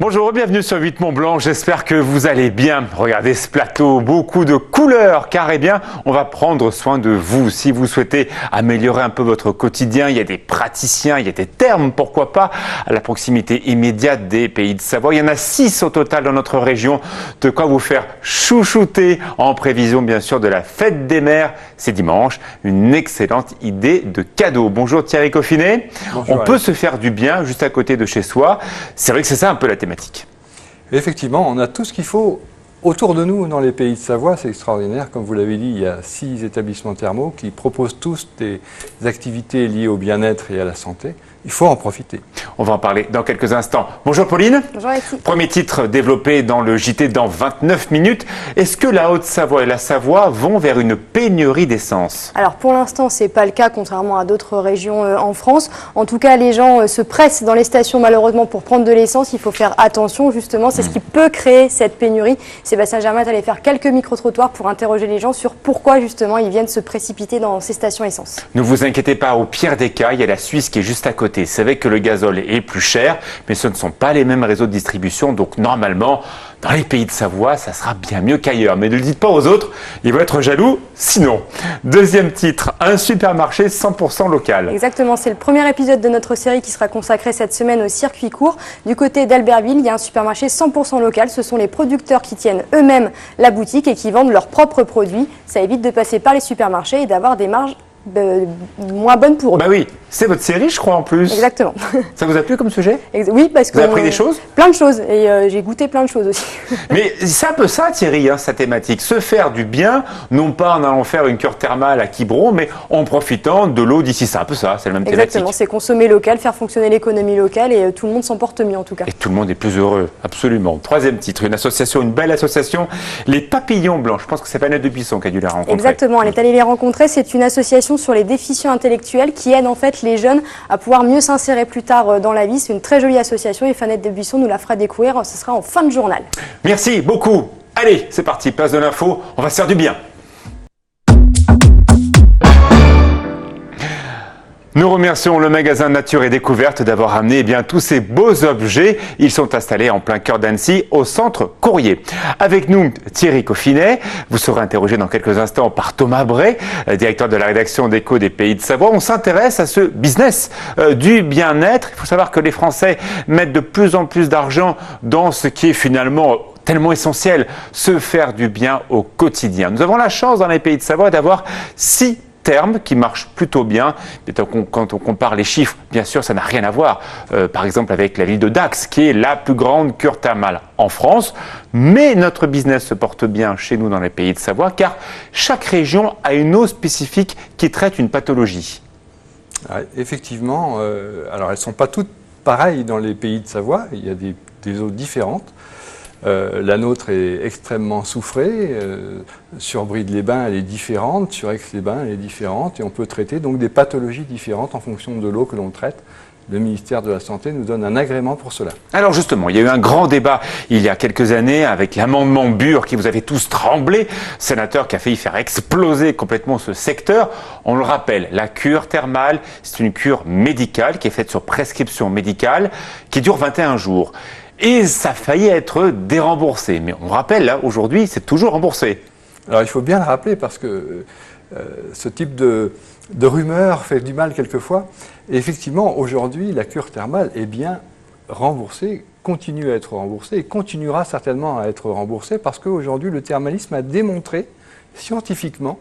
Bonjour, bienvenue sur 8 Mont Blanc, j'espère que vous allez bien. Regardez ce plateau, beaucoup de couleurs, car eh bien, on va prendre soin de vous. Si vous souhaitez améliorer un peu votre quotidien, il y a des praticiens, il y a des termes, pourquoi pas, à la proximité immédiate des Pays de Savoie. Il y en a 6 au total dans notre région, de quoi vous faire chouchouter en prévision bien sûr de la fête des mères. C'est dimanche, une excellente idée de cadeau. Bonjour Thierry Coffinet. Bonjour, on peut se faire du bien juste à côté de chez soi. C'est vrai que c'est ça un peu la thématique. Effectivement, on a tout ce qu'il faut autour de nous dans les Pays de Savoie, c'est extraordinaire. Comme vous l'avez dit, il y a 6 établissements thermaux qui proposent tous des activités liées au bien-être et à la santé. Il faut en profiter. On va en parler dans quelques instants. Bonjour Pauline. Bonjour Alexis. Premier titre développé dans le JT dans 29 minutes. Est-ce que la Haute-Savoie et la Savoie vont vers une pénurie d'essence? Alors pour l'instant, ce n'est pas le cas, contrairement à d'autres régions en France. En tout cas, les gens se pressent dans les stations malheureusement pour prendre de l'essence. Il faut faire attention justement, c'est ce qui peut créer cette pénurie. Sébastien Germain est allé faire quelques micro-trottoirs pour interroger les gens sur pourquoi justement ils viennent se précipiter dans ces stations essence. Ne vous inquiétez pas, au pire des cas, il y a la Suisse qui est juste à côté. C'est vrai que le gazole est plus cher, mais ce ne sont pas les mêmes réseaux de distribution. Donc normalement, dans les Pays de Savoie, ça sera bien mieux qu'ailleurs. Mais ne le dites pas aux autres, ils vont être jaloux sinon. Deuxième titre, un supermarché 100% local. Exactement, c'est le premier épisode de notre série qui sera consacré cette semaine au circuit court. Du côté d'Albertville, il y a un supermarché 100% local. Ce sont les producteurs qui tiennent eux-mêmes la boutique et qui vendent leurs propres produits. Ça évite de passer par les supermarchés et d'avoir des marges moins bonnes pour eux. Bah oui, c'est votre série, je crois, en plus. Exactement. Ça vous a plu comme sujet? Oui, parce que vous avez appris des choses? Plein de choses, et j'ai goûté plein de choses aussi. Mais c'est un peu ça, Thierry, sa thématique. Se faire du bien, non pas en allant faire une cure thermale à Quiberon, mais en profitant de l'eau d'ici. C'est un peu ça, c'est la même thématique. Exactement, c'est consommer local, faire fonctionner l'économie locale, et tout le monde s'en porte mieux en tout cas. Et tout le monde est plus heureux, absolument. Troisième titre, une association, une belle association, les Papillons Blancs. Je pense que c'est Panette de Buisson qui a dû la rencontrer. Exactement, elle est allée les rencontrer. C'est une association sur les déficients intellectuels qui aide en fait les jeunes à pouvoir mieux s'insérer plus tard dans la vie. C'est une très jolie association et Fanette de Buisson nous la fera découvrir. Ce sera en fin de journal. Merci beaucoup. Allez, c'est parti, place de l'info. On va se faire du bien. Nous remercions le magasin Nature et Découverte d'avoir amené tous ces beaux objets. Ils sont installés en plein cœur d'Annecy, au centre Courrier. Avec nous, Thierry Coffinet. Vous serez interrogé dans quelques instants par Thomas Bray, directeur de la rédaction d'Écho des Pays de Savoie. On s'intéresse à ce business du bien-être. Il faut savoir que les Français mettent de plus en plus d'argent dans ce qui est finalement tellement essentiel, se faire du bien au quotidien. Nous avons la chance dans les Pays de Savoie d'avoir 6 termes qui marchent plutôt bien. Quand on compare les chiffres, bien sûr, ça n'a rien à voir. Par exemple, avec la ville de Dax, qui est la plus grande cure thermale en France. Mais notre business se porte bien chez nous dans les Pays de Savoie, car chaque région a une eau spécifique qui traite une pathologie. Effectivement, alors elles ne sont pas toutes pareilles dans les Pays de Savoie. Il y a des eaux différentes. La nôtre est extrêmement soufrée. Sur Bride-les-Bains, elle est différente. Sur Aix-les-Bains, elle est différente. Et on peut traiter donc des pathologies différentes en fonction de l'eau que l'on traite. Le ministère de la Santé nous donne un agrément pour cela. Alors justement, il y a eu un grand débat il y a quelques années avec l'amendement Bure qui vous avait tous tremblé, sénateur qui a failli faire exploser complètement ce secteur. On le rappelle, la cure thermale, c'est une cure médicale qui est faite sur prescription médicale qui dure 21 jours. Et ça a failli être déremboursé. Mais on rappelle, là, aujourd'hui, c'est toujours remboursé. Alors il faut bien le rappeler parce que ce type de rumeur fait du mal quelquefois. Et effectivement, aujourd'hui, la cure thermale est bien remboursée, continue à être remboursée et continuera certainement à être remboursée parce qu'aujourd'hui, le thermalisme a démontré scientifiquement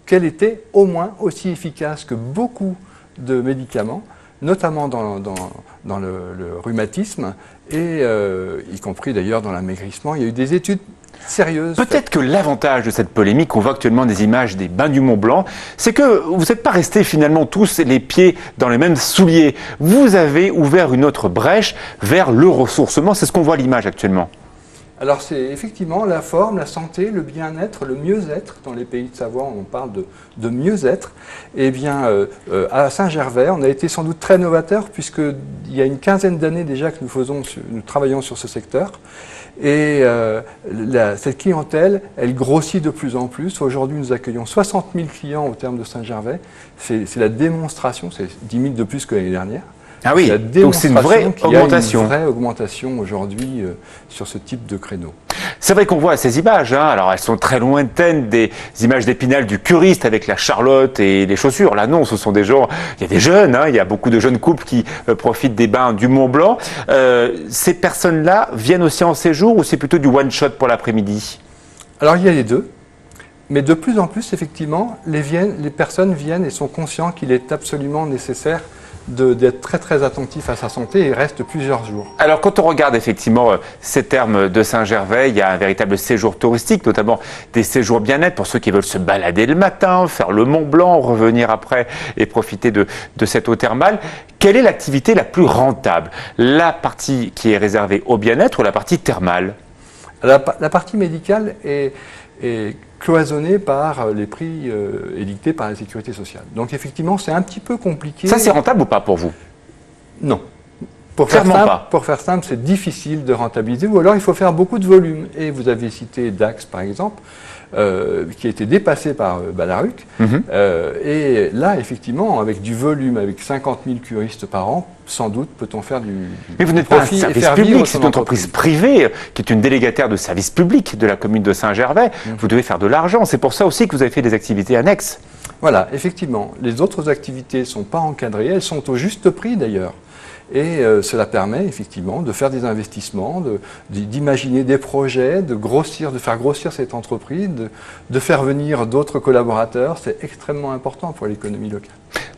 qu'elle était au moins aussi efficace que beaucoup de médicaments, notamment dans le rhumatisme et y compris d'ailleurs dans l'amaigrissement. Il y a eu des études sérieuses. Peut-être que l'avantage de cette polémique, on voit actuellement des images des bains du Mont Blanc, c'est que vous n'êtes pas restés finalement tous les pieds dans les mêmes souliers. Vous avez ouvert une autre brèche vers le ressourcement. C'est ce qu'on voit à l'image actuellement. Alors c'est effectivement la forme, la santé, le bien-être, le mieux-être. Dans les pays de Savoie, on parle de mieux-être. Eh bien, à Saint-Gervais, on a été sans doute très novateur puisqu'il y a une quinzaine d'années déjà que nous travaillons sur ce secteur. Et cette clientèle, elle grossit de plus en plus. Aujourd'hui, nous accueillons 60 000 clients au terme de Saint-Gervais. C'est la démonstration, c'est 10 000 de plus que l'année dernière. Ah oui, donc c'est une vraie augmentation. Il y a une vraie augmentation aujourd'hui sur ce type de créneau. C'est vrai qu'on voit ces images, hein. Alors elles sont très lointaines des images d'Épinal du curiste avec la charlotte et les chaussures. Là non, ce sont des gens, il y a des jeunes, hein. Il y a beaucoup de jeunes couples qui profitent des bains du Mont Blanc. Ces personnes-là viennent aussi en séjour ou c'est plutôt du one-shot pour l'après-midi? Alors il y a les deux. Mais de plus en plus, effectivement, les personnes viennent et sont conscients qu'il est absolument nécessaire d'être très très attentif à sa santé et reste plusieurs jours. Alors quand on regarde effectivement ces termes de Saint-Gervais, il y a un véritable séjour touristique, notamment des séjours bien-être pour ceux qui veulent se balader le matin, faire le Mont Blanc, revenir après et profiter de cette eau thermale. Quelle est l'activité la plus rentable? La partie qui est réservée au bien-être ou la partie thermale? La partie médicale est cloisonnée par les prix édictés par la Sécurité sociale. Donc effectivement, c'est un petit peu compliqué. Ça, c'est rentable ou pas pour vous? Non. Clairement pas. Pour faire simple, c'est difficile de rentabiliser, ou alors il faut faire beaucoup de volume. Et vous avez cité Dax, par exemple, qui a été dépassé par Balaruc. Et là, effectivement, avec du volume, avec 50 000 curistes par an, sans doute peut-on faire du Mais vous n'êtes pas un service public, c'est une entreprise privée qui est une délégataire de service public de la commune de Saint-Gervais. Vous devez faire de l'argent, c'est pour ça aussi que vous avez fait des activités annexes. Voilà, effectivement. Les autres activités ne sont pas encadrées, elles sont au juste prix d'ailleurs. Et cela permet effectivement de faire des investissements, d'imaginer des projets, de faire grossir cette entreprise, de faire venir d'autres collaborateurs. C'est extrêmement important pour l'économie locale.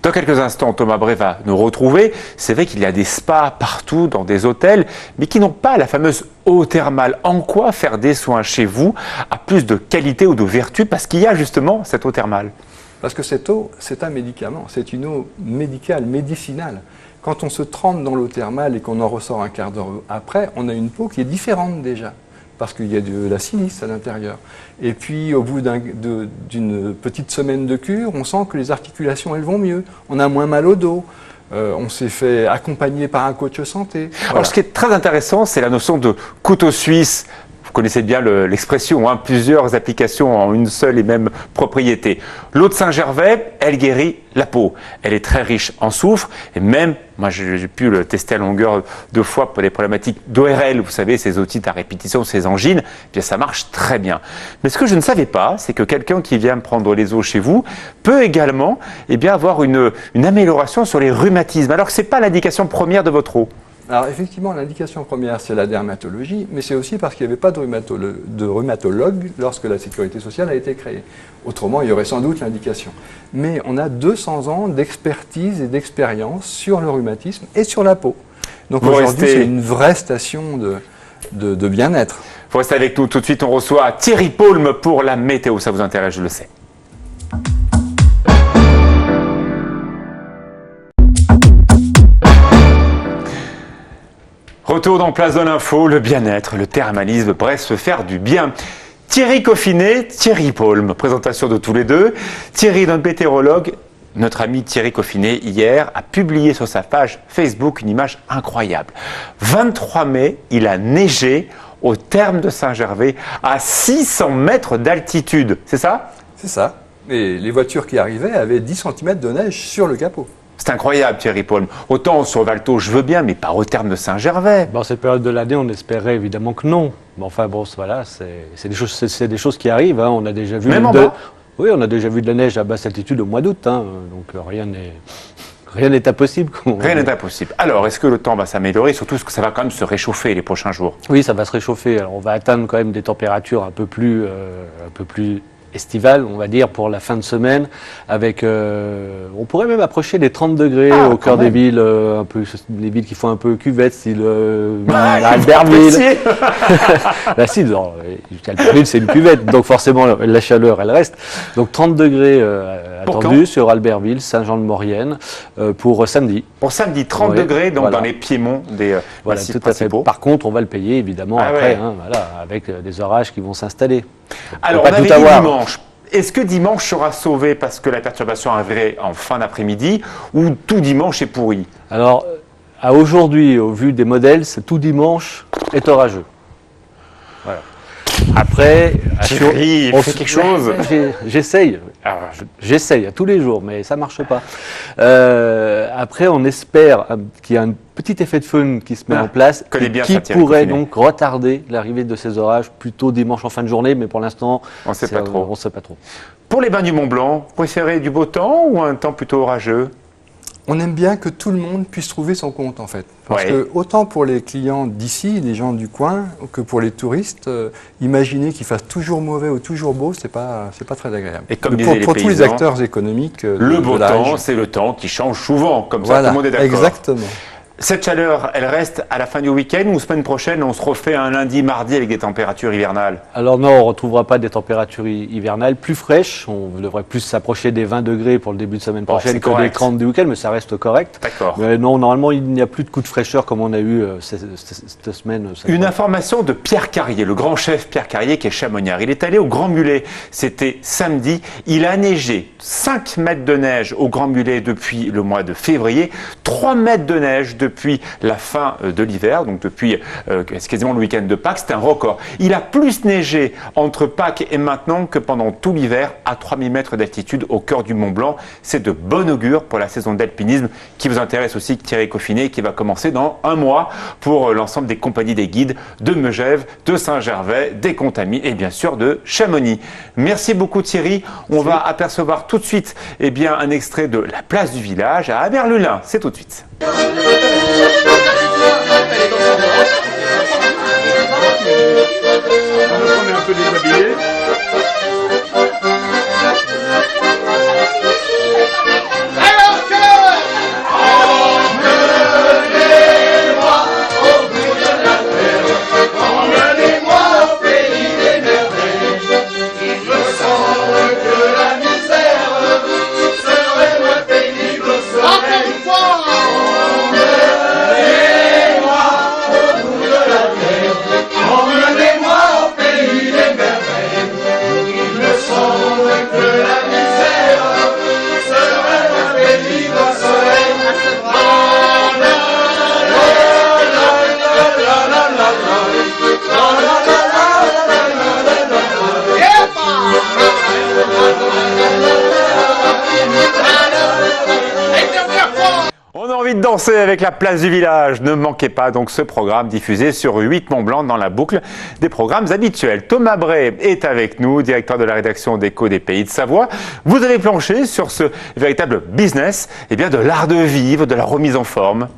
Dans quelques instants, Thomas Bray va nous retrouver. C'est vrai qu'il y a des spas partout, dans des hôtels, mais qui n'ont pas la fameuse eau thermale. En quoi faire des soins chez vous a plus de qualité ou de vertu parce qu'il y a justement cette eau thermale? Parce que cette eau, c'est un médicament, c'est une eau médicale, médicinale. Quand on se trempe dans l'eau thermale et qu'on en ressort un quart d'heure après, on a une peau qui est différente déjà, parce qu'il y a de la silice à l'intérieur. Et puis, au bout d'une petite semaine de cure, on sent que les articulations, elles vont mieux. On a moins mal au dos. On s'est fait accompagner par un coach santé. Voilà. Alors, ce qui est très intéressant, c'est la notion de couteau suisse. Vous connaissez bien l'expression, hein, plusieurs applications en une seule et même propriété. L'eau de Saint-Gervais, elle guérit la peau. Elle est très riche en soufre et même, moi j'ai pu le tester à longueur de fois pour des problématiques d'ORL, vous savez, ces otites à répétition, ces angines, eh bien ça marche très bien. Mais ce que je ne savais pas, c'est que quelqu'un qui vient prendre les eaux chez vous peut également avoir une amélioration sur les rhumatismes, alors que ce n'est pas l'indication première de votre eau. Alors effectivement, l'indication première, c'est la dermatologie, mais c'est aussi parce qu'il n'y avait pas de rhumatologue lorsque la sécurité sociale a été créée. Autrement, il y aurait sans doute l'indication. Mais on a 200 ans d'expertise et d'expérience sur le rhumatisme et sur la peau. Donc aujourd'hui, c'est une vraie station de bien-être. Vous restez avec nous. Tout de suite, on reçoit Thierry Paulme pour la météo. Ça vous intéresse, je le sais. Retour dans Place de l'Info, le bien-être, le thermalisme, bref, se faire du bien. Thierry Coffinet, Thierry Paulme, présentation de tous les deux. Thierry, notre météorologue, notre ami Thierry Coffinet, hier, a publié sur sa page Facebook une image incroyable. 23 mai, il a neigé au terme de Saint-Gervais à 600 mètres d'altitude. C'est ça? C'est ça. Et les voitures qui arrivaient avaient 10 cm de neige sur le capot. C'est incroyable, Thierry Paulme. Autant sur Valto, je veux bien, mais pas au terme de Saint-Gervais. Dans cette période de l'année, on espérait évidemment que non. Mais enfin, bon, voilà, c'est des choses qui arrivent. Hein. On a déjà vu Oui, on a déjà vu de la neige à basse altitude au mois d'août. Hein. Donc rien n'est impossible. Rien n'est impossible. Alors, est-ce que le temps va s'améliorer? Surtout, est-ce que ça va quand même se réchauffer les prochains jours? Oui, ça va se réchauffer. Alors, on va atteindre quand même des températures un peu plus estivale, on va dire, pour la fin de semaine, avec, on pourrait même approcher les 30 degrés au cœur des villes, un peu, les villes qui font un peu cuvette, style Albertville. Là, si, Albertville, c'est une cuvette, donc forcément la chaleur, elle reste. Donc 30 degrés attendus sur Albertville, Saint-Jean-de-Maurienne, pour samedi. Pour samedi, 30 degrés, donc dans les piémonts des massifs principaux. Par contre, on va le payer évidemment après, avec des orages qui vont s'installer. Alors, on avait dit dimanche. Est-ce que dimanche sera sauvé parce que la perturbation arriverait en fin d'après-midi ou tout dimanche est pourri? Alors, à aujourd'hui, au vu des modèles, tout dimanche est orageux. Voilà. Après, on fait quelque chose. J'essaye. J'essaye tous les jours, mais ça marche pas. Après, on espère qu'il y a un petit effet de fun qui se met en place, qui pourrait donc retarder l'arrivée de ces orages plutôt dimanche en fin de journée, mais pour l'instant, on ne sait pas trop. On sait pas trop. Pour les bains du Mont Blanc, vous préférez du beau temps ou un temps plutôt orageux? On aime bien que tout le monde puisse trouver son compte, en fait. Parce que autant pour les clients d'ici, les gens du coin, que pour les touristes, imaginer qu'il fasse toujours mauvais ou toujours beau, c'est pas très agréable. Et comme pour tous les acteurs économiques, le beau temps, c'est le temps qui change souvent, comme ça, tout le monde est d'accord. Exactement. Cette chaleur, elle reste à la fin du week-end ou semaine prochaine, on se refait un lundi, mardi avec des températures hivernales? Alors non, on ne retrouvera pas des températures hivernales plus fraîches. On devrait plus s'approcher des 20 degrés pour le début de semaine prochaine que des 30 du week-end, mais ça reste correct. D'accord. Mais non, normalement, il n'y a plus de coups de fraîcheur comme on a eu cette semaine. Une information de Pierre Carrier, le grand chef Pierre Carrier qui est chamonniard. Il est allé au Grand Mulet, c'était samedi. Il a neigé 5 mètres de neige au Grand Mulet depuis le mois de février, 3 mètres de neige depuis la fin de l'hiver, donc depuis quasiment le week-end de Pâques, c'est un record. Il a plus neigé entre Pâques et maintenant que pendant tout l'hiver à 3000 mètres d'altitude au cœur du Mont Blanc. C'est de bon augure pour la saison d'alpinisme qui vous intéresse aussi, Thierry Coffinet, qui va commencer dans un mois pour l'ensemble des compagnies des guides de Megève, de Saint-Gervais, des Contamines et bien sûr de Chamonix. Merci beaucoup Thierry. On va apercevoir tout de suite un extrait de la place du village à Aberlulin. C'est tout de suite. On est un peu déshabillé. Danser avec la place du village. Ne manquez pas donc ce programme diffusé sur 8 Mont Blanc dans la boucle des programmes habituels. Thomas Bray est avec nous, directeur de la rédaction d'Écho des Pays de Savoie. Vous avez planché sur ce véritable business de l'art de vivre, de la remise en forme.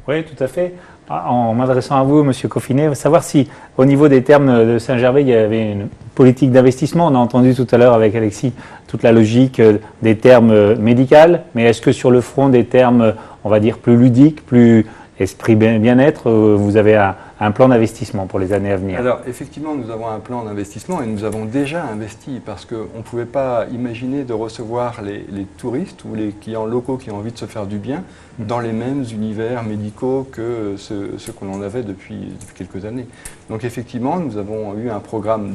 Oui, tout à fait. En m'adressant à vous, Monsieur Coffinet, savoir si au niveau des termes de Saint-Gervais, il y avait une politique d'investissement. On a entendu tout à l'heure avec Alexis toute la logique des termes médicaux, mais est-ce que sur le front des termes, on va dire, plus ludiques, plus esprit bien-être, vous avez un plan d'investissement pour les années à venir? Alors, effectivement, nous avons un plan d'investissement et nous avons déjà investi parce qu'on ne pouvait pas imaginer de recevoir les touristes ou les clients locaux qui ont envie de se faire du bien dans les mêmes univers médicaux que ceux que l'on avait depuis quelques années. Donc, effectivement, nous avons eu un programme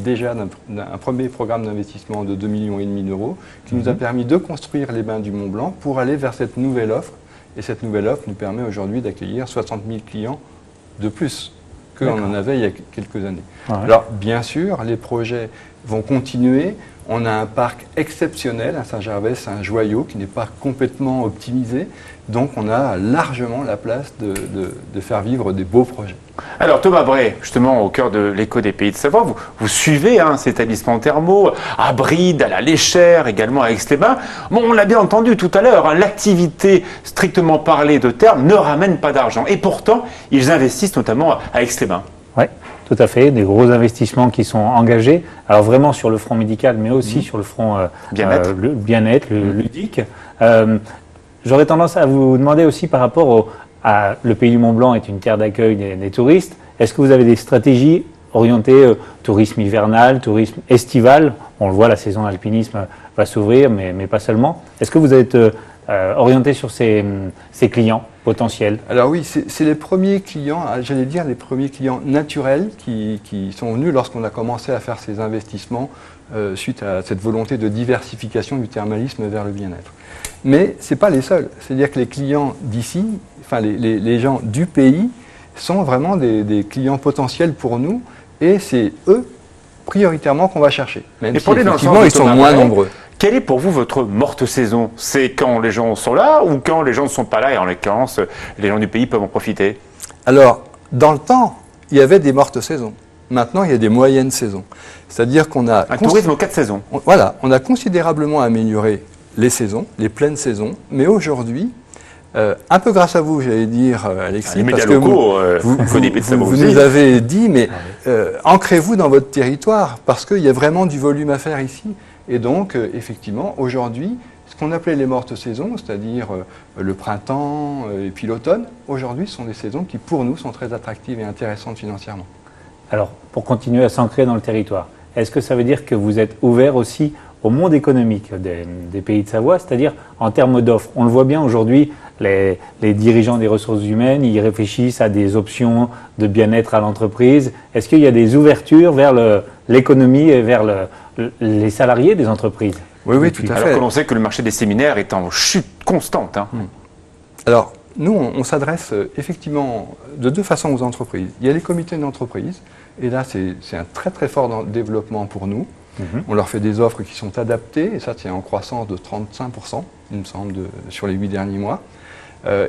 un premier programme d'investissement de 2,5 millions d'euros qui nous a permis de construire les bains du Mont Blanc pour aller vers cette nouvelle offre. Et cette nouvelle offre nous permet aujourd'hui d'accueillir 60 000 clients de plus que l'on en avait il y a quelques années. Ouais. Alors, bien sûr, les projets vont continuer. On a un parc exceptionnel à Saint-Gervais, c'est un joyau qui n'est pas complètement optimisé. Donc, on a largement la place de faire vivre des beaux projets. Alors, Thomas Bray, justement, au cœur de l'Écho des Pays de Savoie, vous suivez ces établissements thermaux à Brides, à la Léchère, également à Aix-les-Bains. Bon, on l'a bien entendu tout à l'heure, l'activité strictement parlée de terme ne ramène pas d'argent. Et pourtant, ils investissent notamment à Aix-les-Bains. Oui, Tout à fait, des gros investissements qui sont engagés, alors vraiment sur le front médical, mais aussi sur le front le bien-être, le ludique. J'aurais tendance à vous demander aussi par rapport à le Pays du Mont-Blanc est une terre d'accueil des touristes. Est-ce que vous avez des stratégies orientées tourisme hivernal, tourisme estival? On le voit, la saison d'alpinisme va s'ouvrir, mais pas seulement. Est-ce que vous êtes orienté sur ces clients potentiels? Alors oui, c'est les premiers clients, j'allais dire les premiers clients naturels qui sont venus lorsqu'on a commencé à faire ces investissements suite à cette volonté de diversification du thermalisme vers le bien-être. Mais ce n'est pas les seuls. C'est-à-dire que les clients d'ici, enfin les gens du pays, sont vraiment des clients potentiels pour nous et c'est eux prioritairement qu'on va chercher. Même si effectivement ils sont moins nombreux. Quelle est pour vous votre morte saison? C'est quand les gens sont là ou quand les gens ne sont pas là et en l'occurrence les gens du pays peuvent en profiter? Alors, dans le temps, il y avait des mortes saisons. Maintenant, il y a des moyennes saisons. C'est-à-dire qu'on a... Un tourisme aux 4 saisons. Voilà, on a considérablement amélioré les saisons, les pleines saisons, mais aujourd'hui, un peu grâce à vous, j'allais dire, Alexis, les parce médias que locaux, vous nous avez dit, mais ancrez-vous dans votre territoire, parce qu'il y a vraiment du volume à faire ici. Et donc, effectivement, aujourd'hui, ce qu'on appelait les mortes saisons, c'est-à-dire le printemps et puis l'automne, aujourd'hui, ce sont des saisons qui, pour nous, sont très attractives et intéressantes financièrement. Alors, pour continuer à s'ancrer dans le territoire, est-ce que ça veut dire que vous êtes ouvert aussi au monde économique des pays de Savoie, c'est-à-dire en termes d'offres? On le voit bien aujourd'hui, les dirigeants des ressources humaines, ils réfléchissent à des options de bien-être à l'entreprise. Est-ce qu'il y a des ouvertures vers l'économie et vers les salariés des entreprises? Oui, tout à fait. Alors que l'on sait que le marché des séminaires est en chute constante. Alors, nous, on s'adresse effectivement de deux façons aux entreprises. Il y a les comités d'entreprise, et là, c'est un très très fort développement pour nous. On leur fait des offres qui sont adaptées, et ça, c'est en croissance de 35%, il me semble, sur les 8 derniers mois.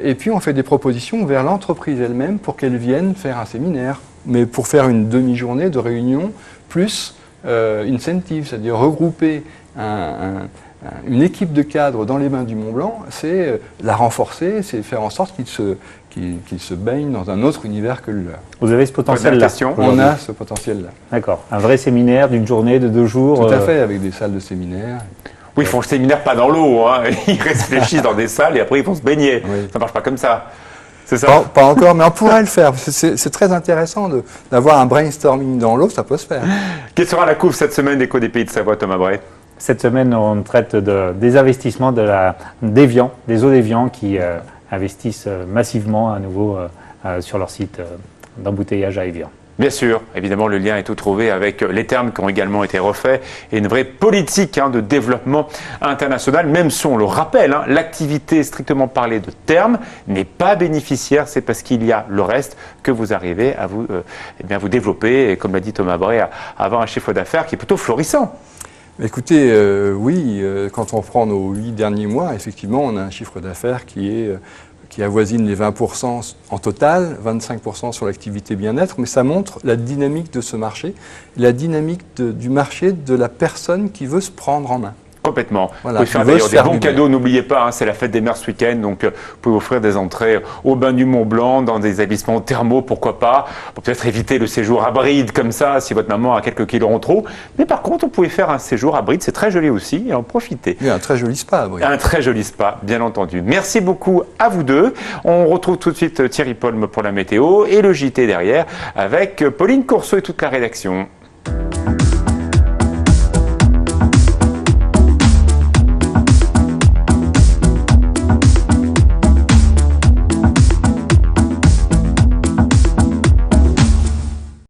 Et puis, on fait des propositions vers l'entreprise elle-même pour qu'elle vienne faire un séminaire, mais pour faire une demi-journée de réunion, plus incentive, c'est-à-dire regrouper une équipe de cadres dans les mains du Mont-Blanc, c'est la renforcer, c'est faire en sorte qu'ils se baignent dans un autre univers que le leur. Vous avez ce potentiel-là? On a ce potentiel-là. D'accord. Un vrai séminaire d'une journée, de 2 jours? Tout à fait, avec des salles de séminaire. Oui, ils font le séminaire pas dans l'eau, hein. Ils réfléchissent dans des salles et après ils vont se baigner. Oui. Ça marche pas comme ça. C'est ça? Pas encore, mais on pourrait le faire. C'est très intéressant d'avoir un brainstorming dans l'eau, ça peut se faire. Quelle sera la couve cette semaine d'Écho des Pays de Savoie, Thomas Bray? Cette semaine, on traite des investissements d'Évian, des eaux d'Évian qui investissent massivement à nouveau sur leur site d'embouteillage à Évian. Bien sûr, évidemment, le lien est tout trouvé avec les termes qui ont également été refaits et une vraie politique de développement international, même si on le rappelle, l'activité strictement parlée de termes n'est pas bénéficiaire, c'est parce qu'il y a le reste que vous arrivez à vous développer et, comme l'a dit Thomas Bray, à avoir un chiffre d'affaires qui est plutôt florissant. Écoutez, oui, quand on prend nos 8 derniers mois, effectivement, on a un chiffre d'affaires qui avoisine les 20% en total, 25% sur l'activité bien-être, mais ça montre la dynamique de ce marché, la dynamique du marché de la personne qui veut se prendre en main. Complètement. Voilà, vous pouvez faire d'ailleurs des bons cadeaux, n'oubliez pas, c'est la fête des mers ce week-end, donc vous pouvez offrir des entrées au bain du Mont-Blanc, dans des établissements thermaux, pourquoi pas, pour peut-être éviter le séjour à bride comme ça, si votre maman a quelques kilos en trop. Mais par contre, vous pouvez faire un séjour à bride, c'est très joli aussi, et en profiter. Oui, un très joli spa à bride. Un très joli spa, bien entendu. Merci beaucoup à vous deux. On retrouve tout de suite Thierry Polme pour la météo et le JT derrière avec Pauline Courceau et toute la rédaction.